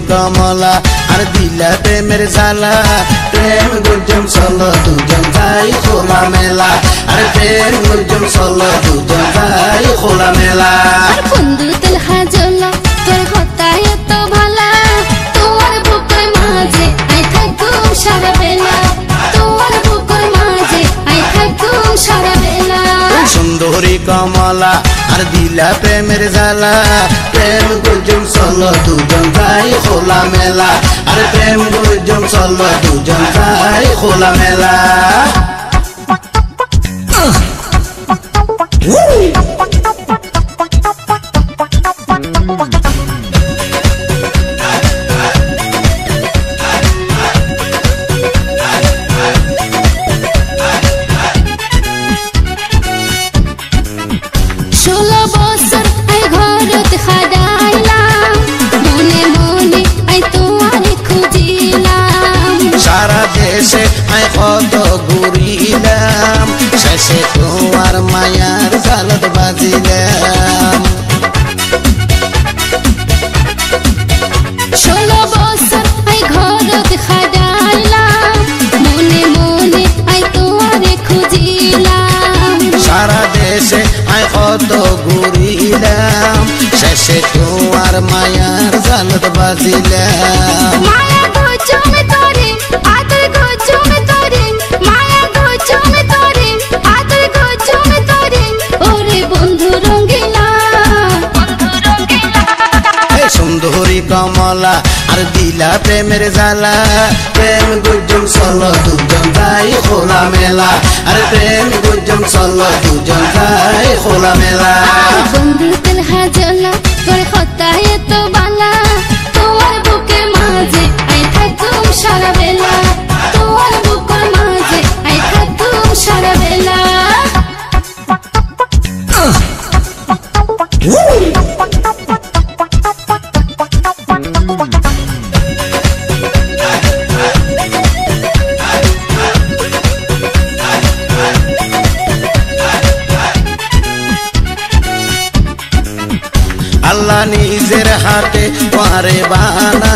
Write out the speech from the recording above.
कमला और दिला प्रेमेर जाला प्रेम गुंजन चलो दुजन जाई खोला मेला अरे प्रेम गुंजन चलो दुजन जाई खोला मेला बंधु तेल हाजला তোর হতায় তো ভালা তোর বুকের মাঝে আই থাকুম সারা বেলা তোর বুকের মাঝে আই থাকুম সারা বেলা সুন্দরী কমলা আর দিলা প্রেমের জালা প্রেম গুঞ্জন চলো দুজন যাই খোলা মেলা আরে প্রেম গুঞ্জন চলো দুজন যাই খোলা মেলা আই কত ঘুরিলাম শেষে তোমার মায়ার জালত বাজিলাম 16 বছর আই ঘরত খাডাইলাম মনে মনে আই তোমারে খুঁজিলাম সারা দেশে আই কত ঘুরিলাম শেষে তোমার মায়ার জালত বাজিলাম মায়া গোচমে তোরে আদর গোচমে তোরে মায়া গোচমে তোরে আদর গোচমে তোরে ওরে বন্ধু রঙ্গিলা এ সুন্দরী কমলা আর দিলা প্রেমের জালা প্রেম গুঞ্জন চলো দুজন যাই খোলা মেলা আর প্রেম গুঞ্জন চলো দুজন যাই খোলা মেলা বন্ধু তেল হাজলা তোর হতায় তো বালা তোমার বুকের মাঝে আই থাকুম সারা বেলা তোমার বুকের মাঝে আই থাকুম সারা বেলা আল্লাহ নিজের হাতে পারে বানা